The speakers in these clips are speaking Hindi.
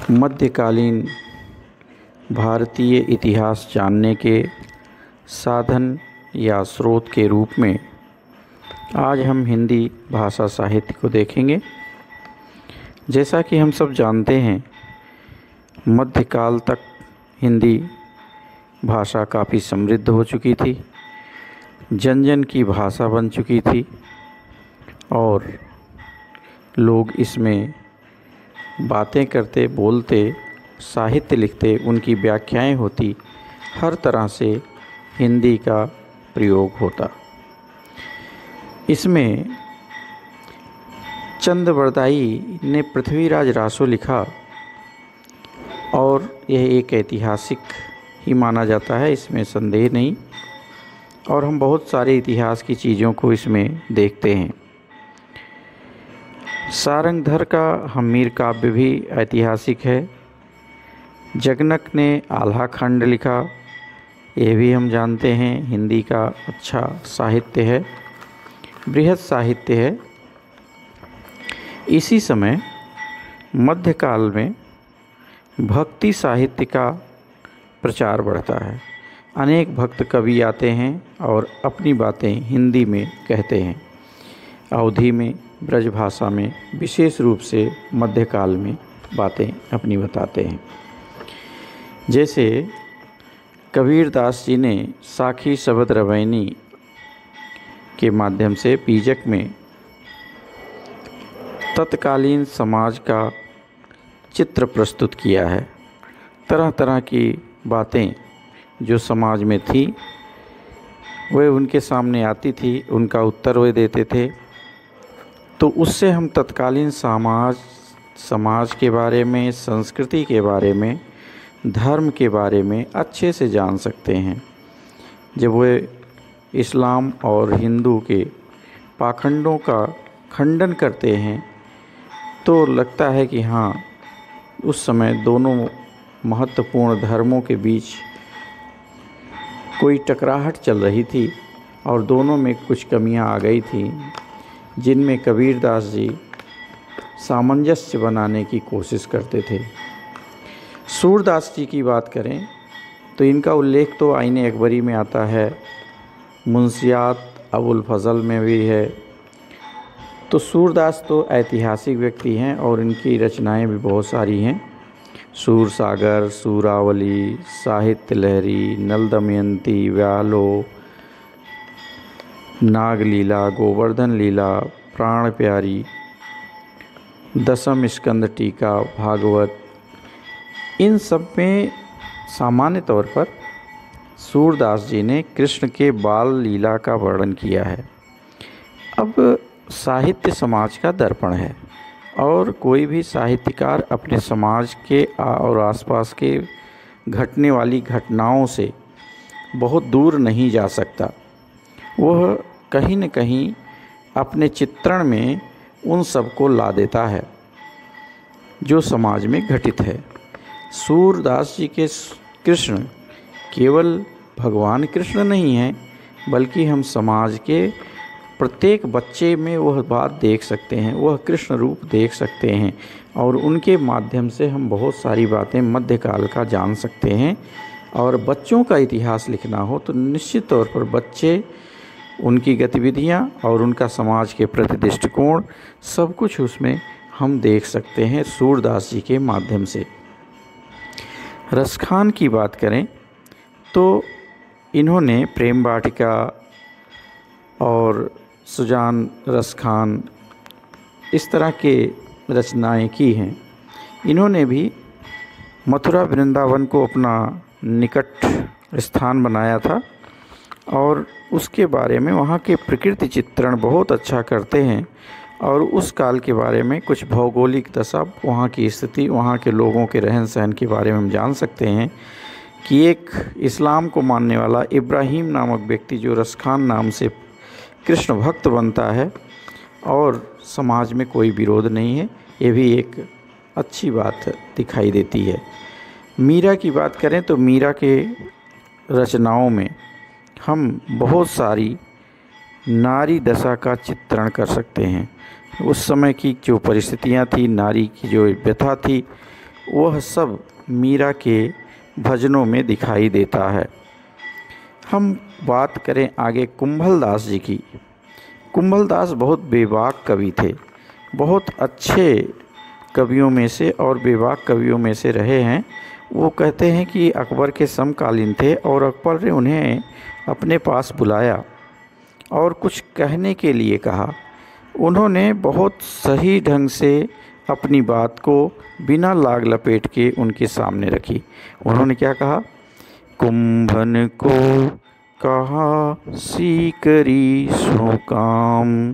मध्यकालीन भारतीय इतिहास जानने के साधन या स्रोत के रूप में आज हम हिंदी भाषा साहित्य को देखेंगे। जैसा कि हम सब जानते हैं, मध्यकाल तक हिंदी भाषा काफ़ी समृद्ध हो चुकी थी, जन जन की भाषा बन चुकी थी और लोग इसमें बातें करते, बोलते, साहित्य लिखते, उनकी व्याख्याएं होती, हर तरह से हिंदी का प्रयोग होता। इसमें चंद बरदाई ने पृथ्वीराज रासो लिखा और यह एक ऐतिहासिक ही माना जाता है, इसमें संदेह नहीं। और हम बहुत सारे इतिहास की चीज़ों को इसमें देखते हैं। सारंगधर का हम्मीर काव्य भी ऐतिहासिक है। जगनक ने आल्हा खंड लिखा, यह भी हम जानते हैं हिंदी का अच्छा साहित्य है, बृहद साहित्य है। इसी समय मध्यकाल में भक्ति साहित्य का प्रचार बढ़ता है। अनेक भक्त कवि आते हैं और अपनी बातें हिंदी में कहते हैं। अवधी में, ब्रजभाषा में, विशेष रूप से मध्यकाल में बातें अपनी बताते हैं। जैसे कबीरदास जी ने साखी शबद रवैनी के माध्यम से पीजक में तत्कालीन समाज का चित्र प्रस्तुत किया है। तरह तरह की बातें जो समाज में थी वह उनके सामने आती थी, उनका उत्तर वे देते थे। तो उससे हम तत्कालीन समाज के बारे में, संस्कृति के बारे में, धर्म के बारे में अच्छे से जान सकते हैं। जब वे इस्लाम और हिंदू के पाखंडों का खंडन करते हैं तो लगता है कि हाँ, उस समय दोनों महत्वपूर्ण धर्मों के बीच कोई टकराहट चल रही थी और दोनों में कुछ कमियां आ गई थी, जिनमें कबीरदास जी सामंजस्य बनाने की कोशिश करते थे। सूरदास जी की बात करें तो इनका उल्लेख तो आईने अकबरी में आता है, मुंशियात अबुल फजल में भी है। तो सूरदास तो ऐतिहासिक व्यक्ति हैं और इनकी रचनाएं भी बहुत सारी हैं। सूर सागर, सूरावली, साहित्य लहरी, नल दमयंती, व्यालो, नागलीला, गोवर्धन लीला, प्राण प्यारी, दशम स्कंद टीका, भागवत, इन सब में सामान्य तौर पर सूरदास जी ने कृष्ण के बाल लीला का वर्णन किया है। अब साहित्य समाज का दर्पण है और कोई भी साहित्यकार अपने समाज के और आसपास के घटने वाली घटनाओं से बहुत दूर नहीं जा सकता। वह कहीं न कहीं अपने चित्रण में उन सब को ला देता है जो समाज में घटित है। सूरदास जी के कृष्ण केवल भगवान कृष्ण नहीं हैं, बल्कि हम समाज के प्रत्येक बच्चे में वह बात देख सकते हैं, वह कृष्ण रूप देख सकते हैं और उनके माध्यम से हम बहुत सारी बातें मध्यकाल का जान सकते हैं। और बच्चों का इतिहास लिखना हो तो निश्चित तौर पर बच्चे, उनकी गतिविधियां और उनका समाज के प्रति दृष्टिकोण, सब कुछ उसमें हम देख सकते हैं सूरदास जी के माध्यम से। रसखान की बात करें तो इन्होंने प्रेम वाटिका और सुजान रसखान, इस तरह के रचनाएं की हैं। इन्होंने भी मथुरा वृंदावन को अपना निकट स्थान बनाया था और उसके बारे में, वहाँ के प्रकृति चित्रण बहुत अच्छा करते हैं और उस काल के बारे में कुछ भौगोलिक दशा, वहाँ की स्थिति, वहाँ के लोगों के रहन सहन के बारे में हम जान सकते हैं कि एक इस्लाम को मानने वाला इब्राहिम नामक व्यक्ति जो रसखान नाम से कृष्ण भक्त बनता है और समाज में कोई विरोध नहीं है, ये भी एक अच्छी बात दिखाई देती है। मीरा की बात करें तो मीरा के रचनाओं में हम बहुत सारी नारी दशा का चित्रण कर सकते हैं। उस समय की जो परिस्थितियां थी, नारी की जो व्यथा थी, वह सब मीरा के भजनों में दिखाई देता है। हम बात करें आगे कुंभलदास जी की। कुंभलदास बहुत बेबाक कवि थे, बहुत अच्छे कवियों में से और बेबाक कवियों में से रहे हैं। वो कहते हैं कि अकबर के समकालीन थे और अकबर ने उन्हें अपने पास बुलाया और कुछ कहने के लिए कहा। उन्होंने बहुत सही ढंग से अपनी बात को बिना लाग लपेट के उनके सामने रखी। उन्होंने क्या कहा? कुंभन को कहा सीकरी सो काम,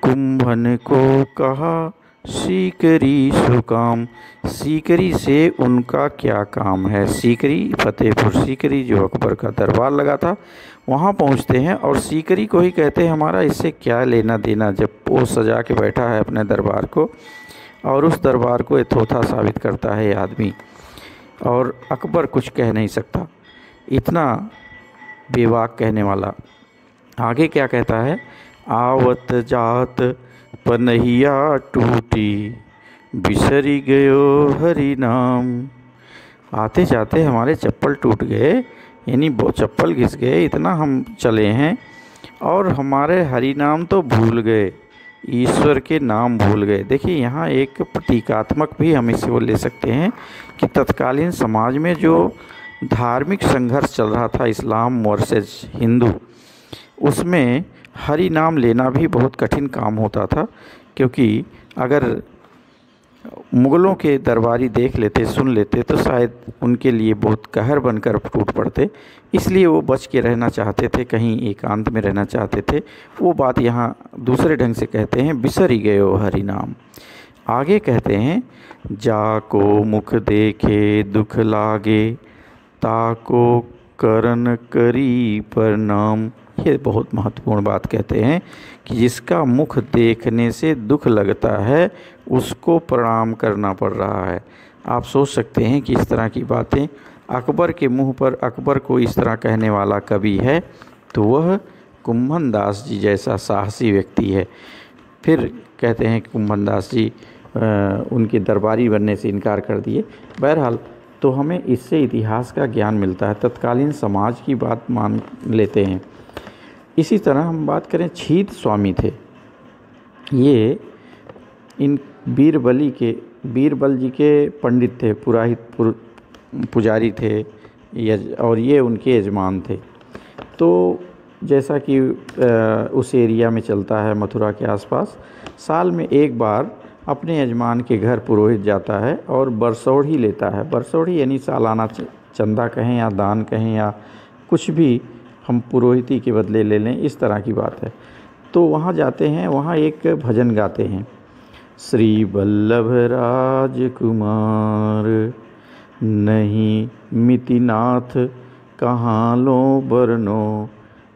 कुंभन को कहा सीकरी सो काम। सीकरी से उनका क्या काम है? सीकरी, फतेहपुर सीकरी जो अकबर का दरबार लगा था, वहाँ पहुँचते हैं और सीकरी को ही कहते हैं हमारा इससे क्या लेना देना, जब वो सजा के बैठा है अपने दरबार को और उस दरबार को थोथा साबित करता है ये आदमी, और अकबर कुछ कह नहीं सकता, इतना बेबाक कहने वाला। आगे क्या कहता है? आवत जात पनहिया टूटी, बिसरी गयो हरि नाम। आते जाते हमारे चप्पल टूट गए, यानी वो चप्पल घिस गए, इतना हम चले हैं और हमारे हरि नाम तो भूल गए, ईश्वर के नाम भूल गए। देखिए यहाँ एक प्रतीकात्मक भी हम इसे वो ले सकते हैं कि तत्कालीन समाज में जो धार्मिक संघर्ष चल रहा था इस्लाम वर्सेस हिंदू, उसमें हरि नाम लेना भी बहुत कठिन काम होता था, क्योंकि अगर मुग़लों के दरबारी देख लेते, सुन लेते तो शायद उनके लिए बहुत कहर बनकर टूट पड़ते। इसलिए वो बच के रहना चाहते थे, कहीं एकांत में रहना चाहते थे। वो बात यहाँ दूसरे ढंग से कहते हैं, बिसरी गयो हरि नाम। आगे कहते हैं, जाको मुख देखे दुख लागे, ताको करन करी प्रणाम। ये बहुत महत्वपूर्ण बात कहते हैं कि जिसका मुख देखने से दुख लगता है उसको प्रणाम करना पड़ रहा है। आप सोच सकते हैं कि इस तरह की बातें अकबर के मुंह पर, अकबर को इस तरह कहने वाला कवि है तो वह कुंभनदास जी जैसा साहसी व्यक्ति है। फिर कहते हैं कि कुंभनदास जी उनके दरबारी बनने से इनकार कर दिए। बहरहाल तो हमें इससे इतिहास का ज्ञान मिलता है, तत्कालीन समाज की बात मान लेते हैं। इसी तरह हम बात करें, छीत स्वामी थे, ये इन बीरबल जी के पंडित थे, पुरोहित पुजारी थे, और ये उनके यजमान थे। तो जैसा कि उस एरिया में चलता है मथुरा के आसपास, साल में एक बार अपने यजमान के घर पुरोहित जाता है और बरसौड़ी लेता है। बरसौड़ी यानी सालाना चंदा कहें या दान कहें या कुछ भी हम पुरोहिती के बदले ले लें, इस तरह की बात है। तो वहाँ जाते हैं, वहाँ एक भजन गाते हैं, श्री वल्लभ राजकुमार नहीं मितिनाथ, कहाँ लो बरनो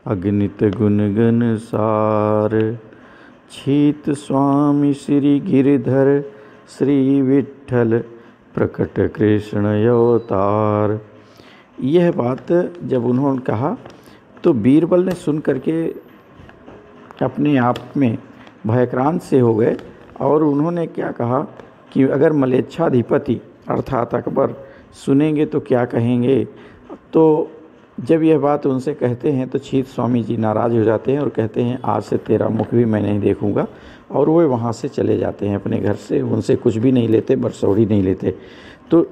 अगणित गुणगन सार। छीत स्वामी श्री गिरधर श्री विठ्ठल प्रकट कृष्ण अवतार। यह बात जब उन्होंने कहा तो बीरबल ने सुन करके अपने आप में भयक्रांत से हो गए और उन्होंने क्या कहा कि अगर मलेच्छाधिपति अर्थात अकबर सुनेंगे तो क्या कहेंगे। तो जब यह बात उनसे कहते हैं तो छीत स्वामी जी नाराज़ हो जाते हैं और कहते हैं आज से तेरा मुख भी मैं नहीं देखूंगा, और वो वहाँ से चले जाते हैं अपने घर से, उनसे कुछ भी नहीं लेते, बरसौड़ी नहीं लेते। तो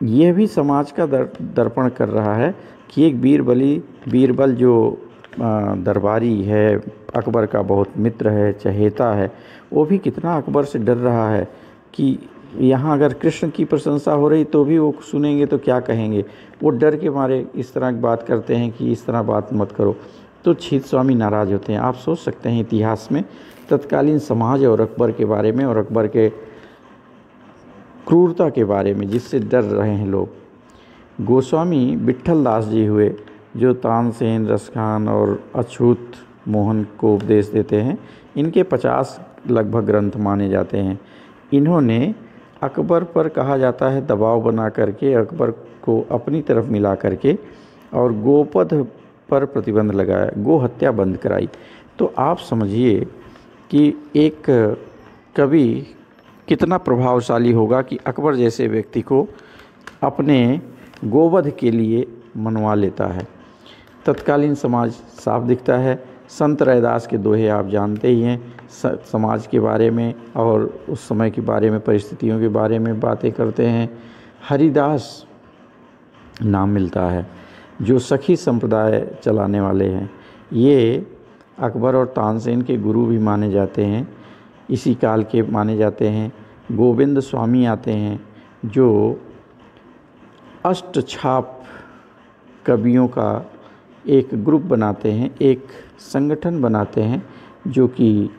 यह भी समाज का दर्पण कर रहा है कि एक बीरबल जो दरबारी है, अकबर का बहुत मित्र है, चहेता है, वो भी कितना अकबर से डर रहा है कि यहाँ अगर कृष्ण की प्रशंसा हो रही तो भी वो सुनेंगे तो क्या कहेंगे। वो डर के मारे इस तरह की बात करते हैं कि इस तरह बात मत करो। तो छीत स्वामी नाराज़ होते हैं। आप सोच सकते हैं इतिहास में तत्कालीन समाज और अकबर के बारे में और अकबर के क्रूरता के बारे में जिससे डर रहे हैं लोग। गोस्वामी विट्ठल दास जी हुए जो तानसेन, रसखान और अछूत मोहन को उपदेश देते हैं। इनके 50 लगभग ग्रंथ माने जाते हैं। इन्होंने अकबर पर कहा जाता है दबाव बना करके अकबर को अपनी तरफ मिला करके और गोपद पर प्रतिबंध लगाया, गो हत्या बंद कराई। तो आप समझिए कि एक कवि कितना प्रभावशाली होगा कि अकबर जैसे व्यक्ति को अपने गोवध के लिए मनवा लेता है। तत्कालीन समाज साफ दिखता है। संत रैदास के दोहे आप जानते ही हैं, समाज के बारे में और उस समय के बारे में, परिस्थितियों के बारे में बातें करते हैं। हरिदास नाम मिलता है जो सखी संप्रदाय चलाने वाले हैं। ये अकबर और तानसेन के गुरु भी माने जाते हैं, इसी काल के माने जाते हैं। गोविंद स्वामी आते हैं जो अष्टछाप कवियों का एक ग्रुप बनाते हैं, एक संगठन बनाते हैं, जो कि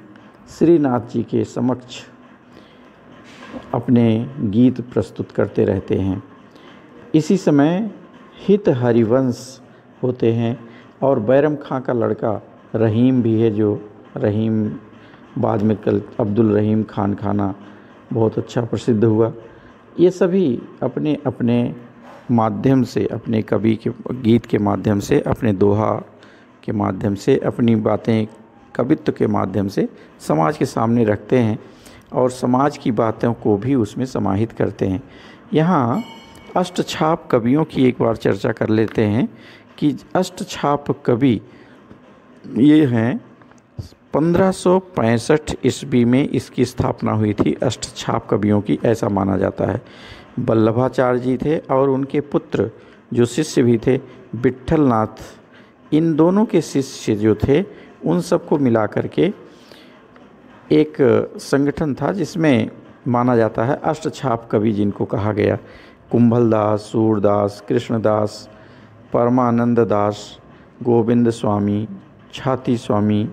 श्रीनाथ जी के समक्ष अपने गीत प्रस्तुत करते रहते हैं। इसी समय हित हरिवंश होते हैं और बैरम खां का लड़का रहीम भी है, जो रहीम बाद में कल अब्दुल रहीम खान खाना बहुत अच्छा प्रसिद्ध हुआ। ये सभी अपने अपने माध्यम से, अपने कवि के गीत के माध्यम से, अपने दोहा के माध्यम से, अपनी बातें कवित्व के माध्यम से समाज के सामने रखते हैं और समाज की बातों को भी उसमें समाहित करते हैं। यहाँ अष्टछाप कवियों की एक बार चर्चा कर लेते हैं कि अष्टछाप कवि ये हैं 1565 ईस्वी में इसकी स्थापना हुई थी अष्टछाप कवियों की, ऐसा माना जाता है। वल्लभाचार्य जी थे और उनके पुत्र जो शिष्य भी थे विट्ठल नाथ, इन दोनों के शिष्य जो थे उन सबको मिला करके एक संगठन था जिसमें माना जाता है अष्टछाप कवि जिनको कहा गया। कुंभलदास, सूरदास, कृष्णदास, परमानंद दास, गोविंद स्वामी, छाती स्वामी,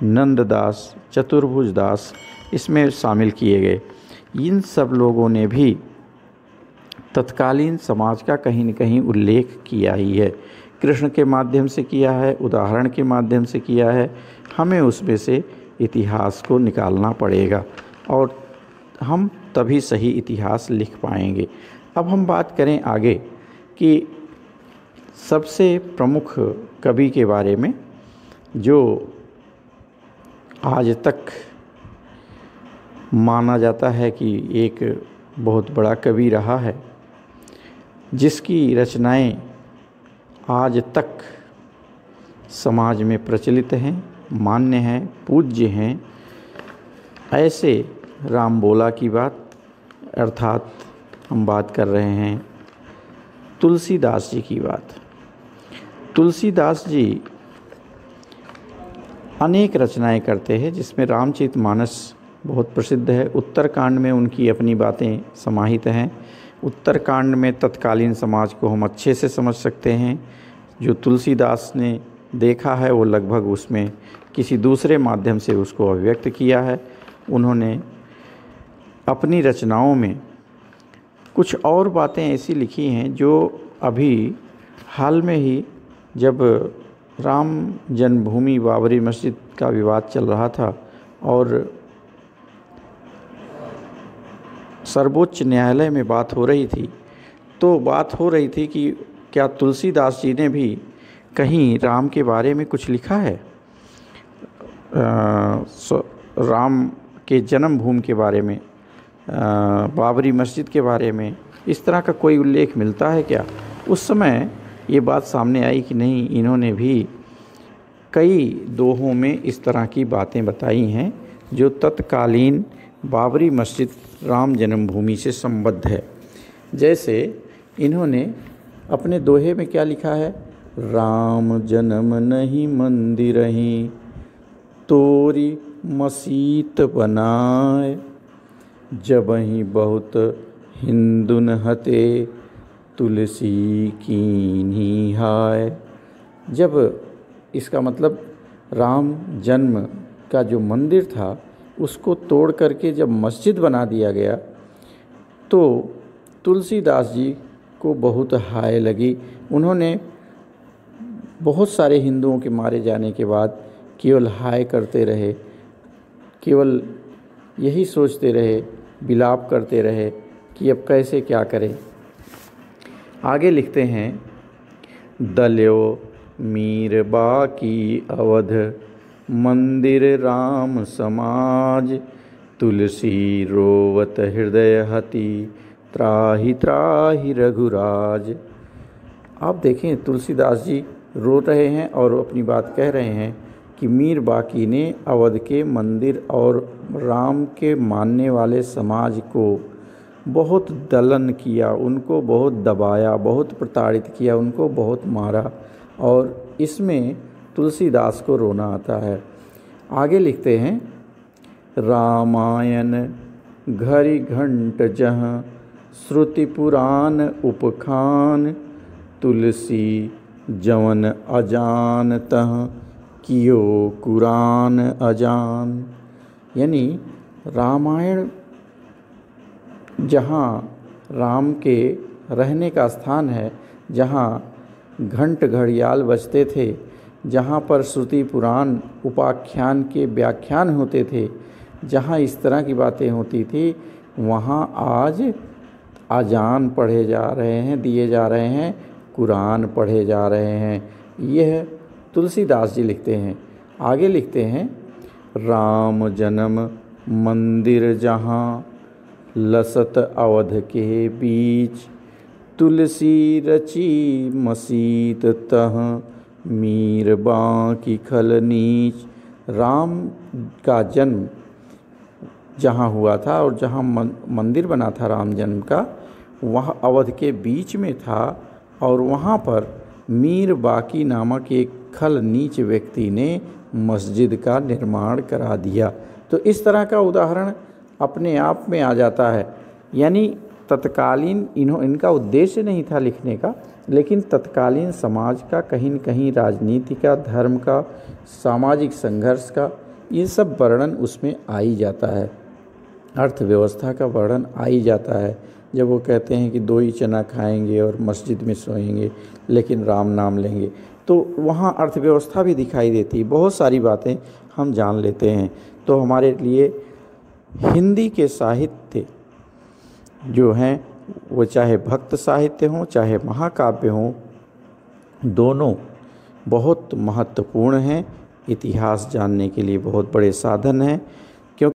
नंददास, चतुर्भुज दास इसमें शामिल किए गए। इन सब लोगों ने भी तत्कालीन समाज का कहीं न कहीं उल्लेख किया ही है। कृष्ण के माध्यम से किया है, उदाहरण के माध्यम से किया है। हमें उसमें से इतिहास को निकालना पड़ेगा और हम तभी सही इतिहास लिख पाएंगे। अब हम बात करें आगे कि सबसे प्रमुख कवि के बारे में जो आज तक माना जाता है कि एक बहुत बड़ा कवि रहा है, जिसकी रचनाएं आज तक समाज में प्रचलित हैं, मान्य हैं, पूज्य हैं। ऐसे राम बोला की बात, अर्थात हम बात कर रहे हैं तुलसीदास जी की बात। तुलसीदास जी अनेक रचनाएं करते हैं, जिसमें रामचरितमानस बहुत प्रसिद्ध है। उत्तरकांड में उनकी अपनी बातें समाहित हैं। उत्तरकांड में तत्कालीन समाज को हम अच्छे से समझ सकते हैं। जो तुलसीदास ने देखा है वो लगभग उसमें किसी दूसरे माध्यम से उसको अभिव्यक्त किया है। उन्होंने अपनी रचनाओं में कुछ और बातें ऐसी लिखी हैं जो अभी हाल में ही जब राम जन्मभूमि बाबरी मस्जिद का विवाद चल रहा था और सर्वोच्च न्यायालय में बात हो रही थी, तो बात हो रही थी कि क्या तुलसीदास जी ने भी कहीं राम के बारे में कुछ लिखा है, राम के जन्मभूमि के बारे में, बाबरी मस्जिद के बारे में, इस तरह का कोई उल्लेख मिलता है क्या। उस समय ये बात सामने आई कि नहीं, इन्होंने भी कई दोहों में इस तरह की बातें बताई हैं जो तत्कालीन बाबरी मस्जिद राम जन्मभूमि से संबद्ध है। जैसे इन्होंने अपने दोहे में क्या लिखा है, राम जन्म नहीं मंदिरहि तोरी मसीत बनाए, जबहि बहुत हिंदुन हते तुलसी कीन्ही हाय। जब इसका मतलब राम जन्म का जो मंदिर था उसको तोड़ करके जब मस्जिद बना दिया गया तो तुलसीदास जी को बहुत हाय लगी। उन्होंने बहुत सारे हिंदुओं के मारे जाने के बाद केवल हाय करते रहे, केवल यही सोचते रहे, विलाप करते रहे कि अब कैसे क्या करें। आगे लिखते हैं, दल्यो मीर बाकी अवध मंदिर राम समाज, तुलसी रोवत हृदय हति, त्राहि त्राहि रघुराज। आप देखें तुलसीदास जी रो रहे हैं और अपनी बात कह रहे हैं कि मीर बाकी ने अवध के मंदिर और राम के मानने वाले समाज को बहुत दलन किया, उनको बहुत दबाया, बहुत प्रताड़ित किया, उनको बहुत मारा, और इसमें तुलसीदास को रोना आता है। आगे लिखते हैं, रामायण घरि घंट जहाँ, श्रुति पुराण उपखान, तुलसी जवन अजान तह, कियो कुरान अजान। यानी रामायण जहाँ राम के रहने का स्थान है, जहाँ घंट घड़ियाल बजते थे, जहाँ पर श्रुति पुराण उपाख्यान के व्याख्यान होते थे, जहाँ इस तरह की बातें होती थी, वहाँ आज अजान पढ़े जा रहे हैं, दिए जा रहे हैं, कुरान पढ़े जा रहे हैं। यह तुलसीदास जी लिखते हैं। आगे लिखते हैं, राम जन्म मंदिर जहाँ, लसत अवध के बीच, तुलसी रची मसीत तह, मीर बाकी खल नीच। राम का जन्म जहाँ हुआ था और जहाँ मंदिर बना था राम जन्म का, वह अवध के बीच में था, और वहाँ पर मीर बाकी नामक एक खल नीच व्यक्ति ने मस्जिद का निर्माण करा दिया। तो इस तरह का उदाहरण अपने आप में आ जाता है। यानी तत्कालीन इनका उद्देश्य नहीं था लिखने का, लेकिन तत्कालीन समाज का, कहीं न कहीं राजनीति का, धर्म का, सामाजिक संघर्ष का, ये सब वर्णन उसमें आ ही जाता है। अर्थव्यवस्था का वर्णन आ ही जाता है। जब वो कहते हैं कि 2 ही चना खाएंगे और मस्जिद में सोएंगे, लेकिन राम नाम लेंगे, तो वहाँ अर्थव्यवस्था भी दिखाई देती है। बहुत सारी बातें हम जान लेते हैं। तो हमारे लिए हिंदी के साहित्य जो हैं, वो चाहे भक्त साहित्य हों, चाहे महाकाव्य हों, दोनों बहुत महत्वपूर्ण हैं। इतिहास जानने के लिए बहुत बड़े साधन हैं।